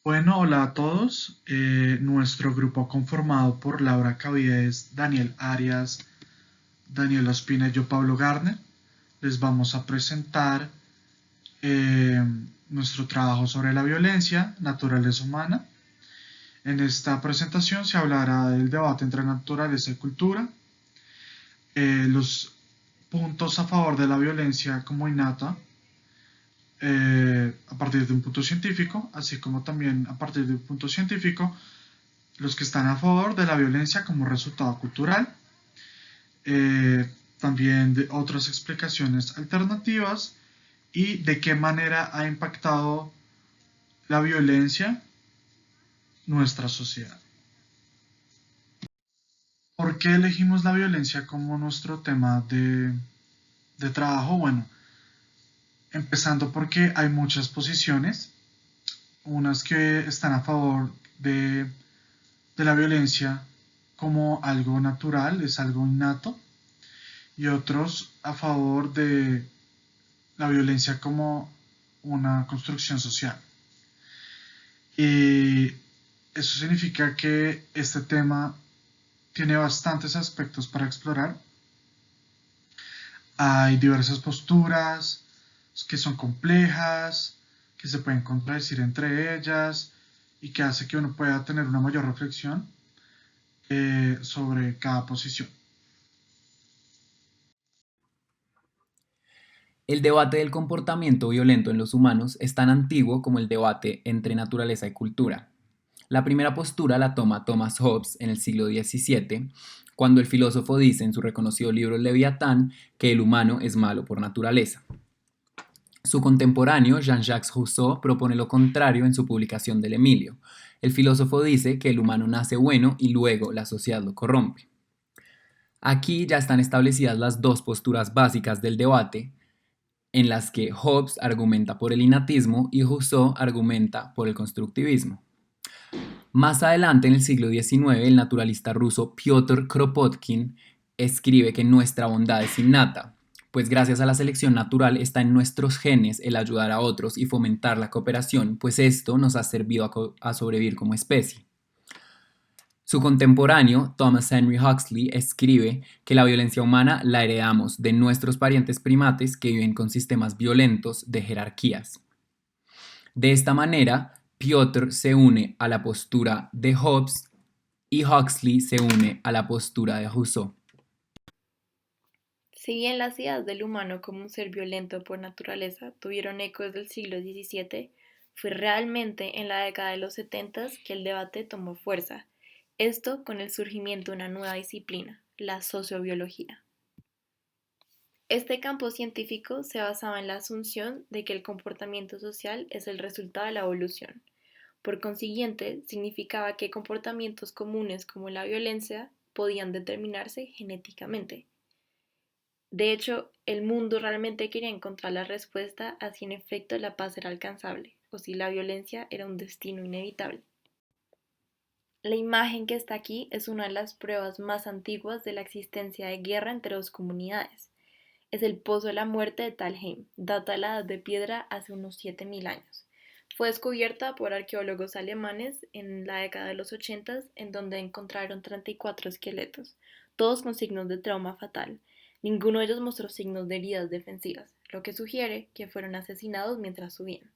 Bueno, hola a todos. Nuestro grupo conformado por Laura Cavides, Daniel Arias, Daniel Ospina y yo, Pablo Garner, les vamos a presentar eh, nuestro trabajo sobre la violencia, naturaleza humana. En esta presentación se hablará del debate entre naturaleza y cultura, los puntos a favor de la violencia como innata, a partir de un punto científico, así como también a partir de un punto científico los que están a favor de la violencia como resultado cultural, también de otras explicaciones alternativas y de qué manera ha impactado la violencia nuestra sociedad. ¿Por qué elegimos la violencia como nuestro tema de trabajo? Bueno, empezando porque hay muchas posiciones, unas que están a favor de la violencia como algo natural, es algo innato, y otros a favor de la violencia como una construcción social. Y eso significa que este tema tiene bastantes aspectos para explorar. Hay diversas posturas que son complejas, que se pueden contradecir entre ellas y que hace que uno pueda tener una mayor reflexión sobre cada posición. El debate del comportamiento violento en los humanos es tan antiguo como el debate entre naturaleza y cultura. La primera postura la toma Thomas Hobbes en el siglo XVII, cuando el filósofo dice en su reconocido libro Leviatán que el humano es malo por naturaleza. Su contemporáneo, Jean-Jacques Rousseau, propone lo contrario en su publicación del Emilio. El filósofo dice que el humano nace bueno y luego la sociedad lo corrompe. Aquí ya están establecidas las dos posturas básicas del debate, en las que Hobbes argumenta por el innatismo y Rousseau argumenta por el constructivismo. Más adelante, en el siglo XIX, el naturalista ruso Piotr Kropotkin escribe que nuestra bondad es innata, pues gracias a la selección natural está en nuestros genes el ayudar a otros y fomentar la cooperación, pues esto nos ha servido a sobrevivir como especie. Su contemporáneo, Thomas Henry Huxley, escribe que la violencia humana la heredamos de nuestros parientes primates que viven con sistemas violentos de jerarquías. De esta manera, Piotr se une a la postura de Hobbes y Huxley se une a la postura de Rousseau. Si bien las ideas del humano como un ser violento por naturaleza tuvieron eco desde el siglo XVII, fue realmente en la década de los 70 que el debate tomó fuerza, esto con el surgimiento de una nueva disciplina, la sociobiología. Este campo científico se basaba en la asunción de que el comportamiento social es el resultado de la evolución. Por consiguiente, significaba que comportamientos comunes como la violencia podían determinarse genéticamente. De hecho, el mundo realmente quería encontrar la respuesta a si en efecto la paz era alcanzable o si la violencia era un destino inevitable. La imagen que está aquí es una de las pruebas más antiguas de la existencia de guerra entre dos comunidades. Es el Pozo de la Muerte de Talheim, data de la Edad de Piedra hace unos 7000 años. Fue descubierta por arqueólogos alemanes en la década de los 80, en donde encontraron 34 esqueletos, todos con signos de trauma fatal. Ninguno de ellos mostró signos de heridas defensivas, lo que sugiere que fueron asesinados mientras subían.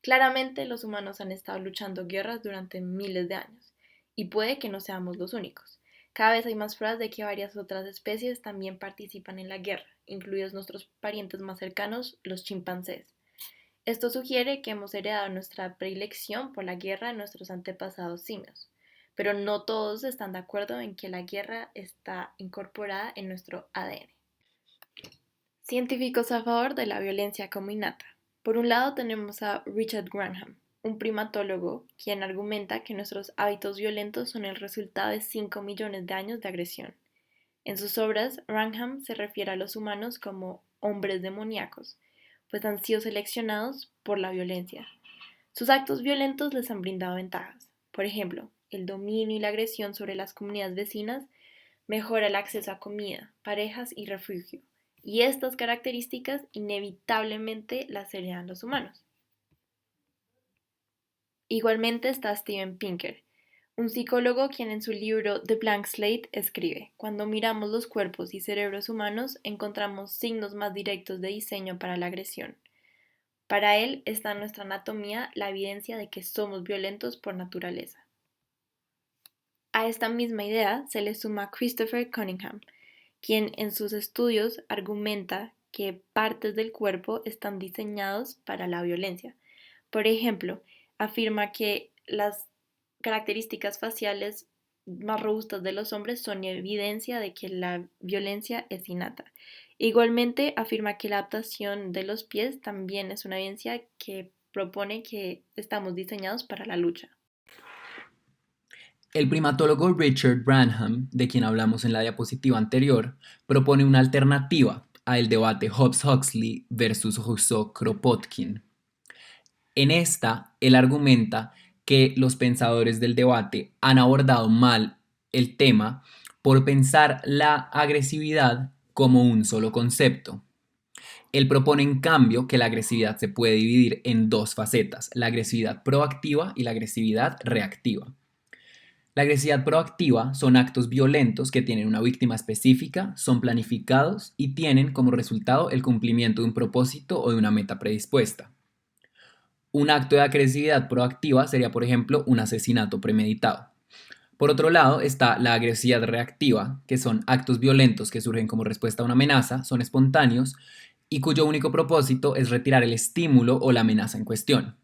Claramente los humanos han estado luchando guerras durante miles de años, y puede que no seamos los únicos. Cada vez hay más pruebas de que varias otras especies también participan en la guerra, incluidos nuestros parientes más cercanos, los chimpancés. Esto sugiere que hemos heredado nuestra predilección por la guerra de nuestros antepasados simios, pero no todos están de acuerdo en que la guerra está incorporada en nuestro ADN. Científicos a favor de la violencia como innata. Por un lado tenemos a Richard Granham, un primatólogo, quien argumenta que nuestros hábitos violentos son el resultado de 5 millones de años de agresión. En sus obras, Granham se refiere a los humanos como hombres demoníacos, pues han sido seleccionados por la violencia. Sus actos violentos les han brindado ventajas. Por ejemplo, el dominio y la agresión sobre las comunidades vecinas mejora el acceso a comida, parejas y refugio, y estas características inevitablemente las heredan los humanos. Igualmente está Steven Pinker, un psicólogo quien en su libro The Blank Slate escribe: cuando miramos los cuerpos y cerebros humanos encontramos signos más directos de diseño para la agresión. Para él está en nuestra anatomía la evidencia de que somos violentos por naturaleza. A esta misma idea se le suma Christopher Cunningham, quien en sus estudios argumenta que partes del cuerpo están diseñados para la violencia. Por ejemplo, afirma que las características faciales más robustas de los hombres son evidencia de que la violencia es innata. Igualmente, afirma que la adaptación de los pies también es una evidencia que propone que estamos diseñados para la lucha. El primatólogo Richard Branham, de quien hablamos en la diapositiva anterior, propone una alternativa al debate Hobbes-Huxley versus Rousseau-Kropotkin. En esta, él argumenta que los pensadores del debate han abordado mal el tema por pensar la agresividad como un solo concepto. Él propone en cambio que la agresividad se puede dividir en dos facetas, la agresividad proactiva y la agresividad reactiva. La agresividad proactiva son actos violentos que tienen una víctima específica, son planificados y tienen como resultado el cumplimiento de un propósito o de una meta predispuesta. Un acto de agresividad proactiva sería, por ejemplo, un asesinato premeditado. Por otro lado está la agresividad reactiva, que son actos violentos que surgen como respuesta a una amenaza, son espontáneos y cuyo único propósito es retirar el estímulo o la amenaza en cuestión.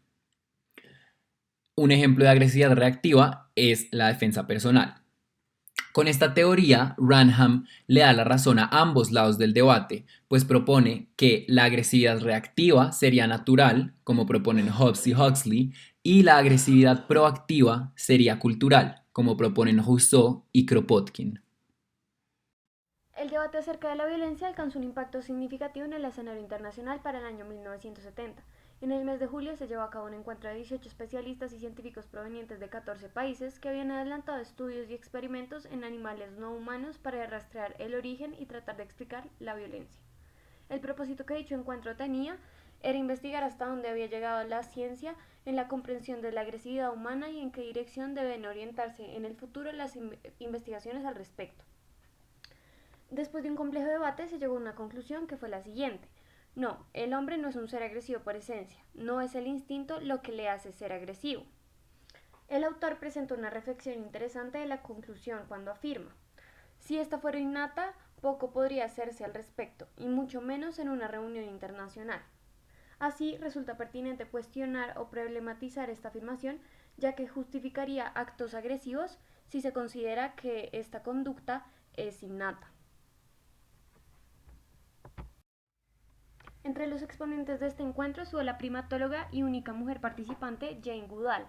Un ejemplo de agresividad reactiva es la defensa personal. Con esta teoría, Branham le da la razón a ambos lados del debate, pues propone que la agresividad reactiva sería natural, como proponen Hobbes y Huxley, y la agresividad proactiva sería cultural, como proponen Rousseau y Kropotkin. El debate acerca de la violencia alcanzó un impacto significativo en el escenario internacional para el año 1970. En el mes de julio se llevó a cabo un encuentro de 18 especialistas y científicos provenientes de 14 países que habían adelantado estudios y experimentos en animales no humanos para rastrear el origen y tratar de explicar la violencia. El propósito que dicho encuentro tenía era investigar hasta dónde había llegado la ciencia en la comprensión de la agresividad humana y en qué dirección deben orientarse en el futuro las investigaciones al respecto. Después de un complejo debate se llegó a una conclusión que fue la siguiente: no, el hombre no es un ser agresivo por esencia, no es el instinto lo que le hace ser agresivo. El autor presenta una reflexión interesante de la conclusión cuando afirma: si esta fuera innata, poco podría hacerse al respecto, y mucho menos en una reunión internacional. Así, resulta pertinente cuestionar o problematizar esta afirmación, ya que justificaría actos agresivos si se considera que esta conducta es innata. Entre los exponentes de este encuentro estuvo la primatóloga y única mujer participante Jane Goodall,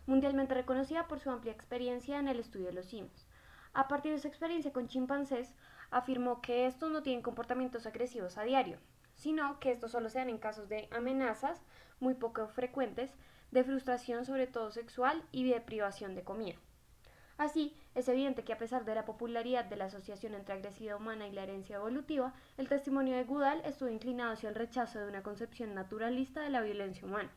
mundialmente reconocida por su amplia experiencia en el estudio de los simios. A partir de su experiencia con chimpancés, afirmó que estos no tienen comportamientos agresivos a diario, sino que estos solo se dan en casos de amenazas muy poco frecuentes, de frustración sobre todo sexual y de privación de comida. Así, es evidente que a pesar de la popularidad de la asociación entre agresividad humana y la herencia evolutiva, el testimonio de Goodall estuvo inclinado hacia el rechazo de una concepción naturalista de la violencia humana.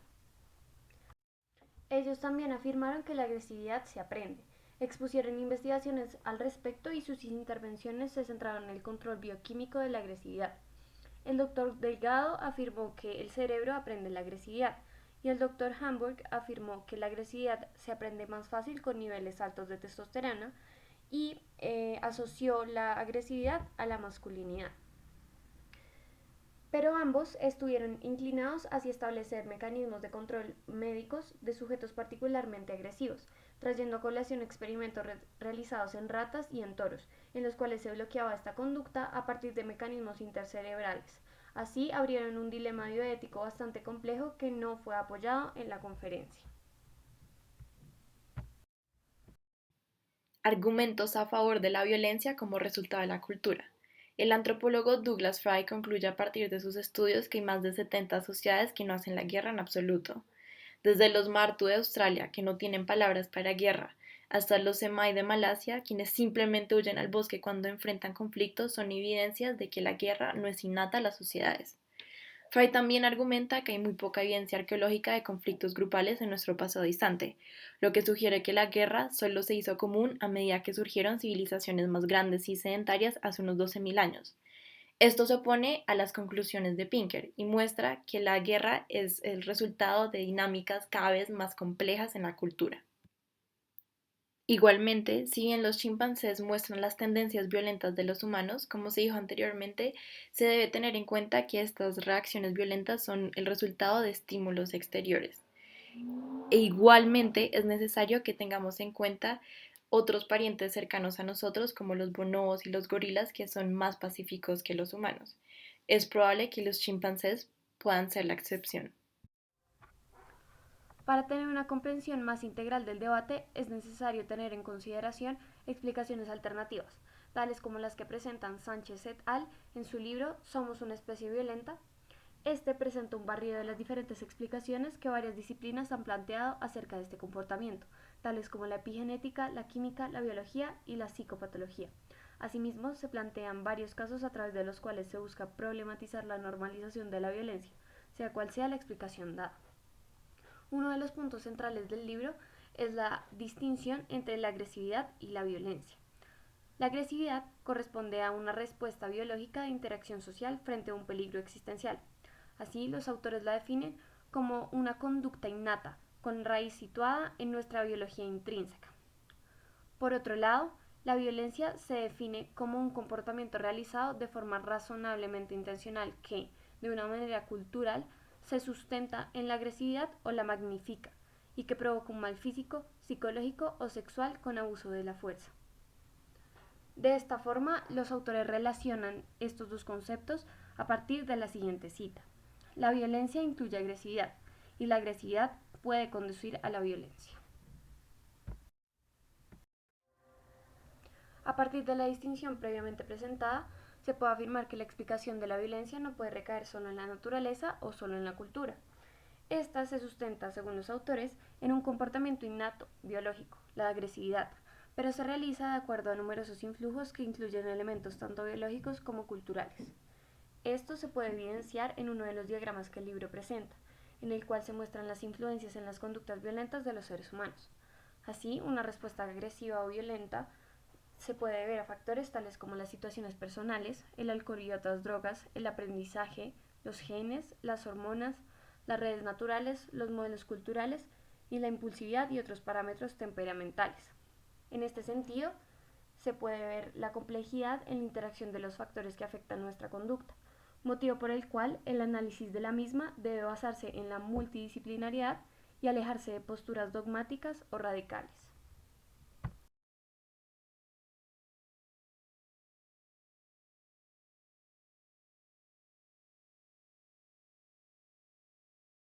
Ellos también afirmaron que la agresividad se aprende. Expusieron investigaciones al respecto y sus intervenciones se centraron en el control bioquímico de la agresividad. El doctor Delgado afirmó que el cerebro aprende la agresividad, y el doctor Hamburg afirmó que la agresividad se aprende más fácil con niveles altos de testosterona y asoció la agresividad a la masculinidad. Pero ambos estuvieron inclinados hacia establecer mecanismos de control médicos de sujetos particularmente agresivos, trayendo a colación experimentos realizados en ratas y en toros, en los cuales se bloqueaba esta conducta a partir de mecanismos intercerebrales. Así abrieron un dilema bioético bastante complejo que no fue apoyado en la conferencia. Argumentos a favor de la violencia como resultado de la cultura. El antropólogo Douglas Fry concluye a partir de sus estudios que hay más de 70 sociedades que no hacen la guerra en absoluto. Desde los Martu de Australia, que no tienen palabras para guerra, hasta los Semai de Malasia, quienes simplemente huyen al bosque cuando enfrentan conflictos, son evidencias de que la guerra no es innata a las sociedades. Freud también argumenta que hay muy poca evidencia arqueológica de conflictos grupales en nuestro pasado distante, lo que sugiere que la guerra solo se hizo común a medida que surgieron civilizaciones más grandes y sedentarias hace unos 12.000 años. Esto se opone a las conclusiones de Pinker y muestra que la guerra es el resultado de dinámicas cada vez más complejas en la cultura. Igualmente, si bien los chimpancés muestran las tendencias violentas de los humanos, como se dijo anteriormente, se debe tener en cuenta que estas reacciones violentas son el resultado de estímulos exteriores. E igualmente es necesario que tengamos en cuenta otros parientes cercanos a nosotros, como los bonobos y los gorilas, que son más pacíficos que los humanos. Es probable que los chimpancés puedan ser la excepción. Para tener una comprensión más integral del debate es necesario tener en consideración explicaciones alternativas, tales como las que presentan Sánchez et al. En su libro Somos una especie violenta. Este presenta un barrido de las diferentes explicaciones que varias disciplinas han planteado acerca de este comportamiento, tales como la epigenética, la química, la biología y la psicopatología. Asimismo, se plantean varios casos a través de los cuales se busca problematizar la normalización de la violencia, sea cual sea la explicación dada. Uno de los puntos centrales del libro es la distinción entre la agresividad y la violencia. La agresividad corresponde a una respuesta biológica de interacción social frente a un peligro existencial. Así, los autores la definen como una conducta innata, con raíz situada en nuestra biología intrínseca. Por otro lado, la violencia se define como un comportamiento realizado de forma razonablemente intencional que, de una manera cultural, se sustenta en la agresividad o la magnifica, y que provoca un mal físico, psicológico o sexual con abuso de la fuerza. De esta forma, los autores relacionan estos dos conceptos a partir de la siguiente cita. La violencia incluye agresividad, y la agresividad puede conducir a la violencia. A partir de la distinción previamente presentada, se puede afirmar que la explicación de la violencia no puede recaer solo en la naturaleza o solo en la cultura. Esta se sustenta, según los autores, en un comportamiento innato, biológico, la agresividad, pero se realiza de acuerdo a numerosos influjos que incluyen elementos tanto biológicos como culturales. Esto se puede evidenciar en uno de los diagramas que el libro presenta, en el cual se muestran las influencias en las conductas violentas de los seres humanos. Así, una respuesta agresiva o violenta se puede deber a factores tales como las situaciones personales, el alcohol y otras drogas, el aprendizaje, los genes, las hormonas, las redes naturales, los modelos culturales y la impulsividad y otros parámetros temperamentales. En este sentido, se puede ver la complejidad en la interacción de los factores que afectan nuestra conducta, motivo por el cual el análisis de la misma debe basarse en la multidisciplinariedad y alejarse de posturas dogmáticas o radicales.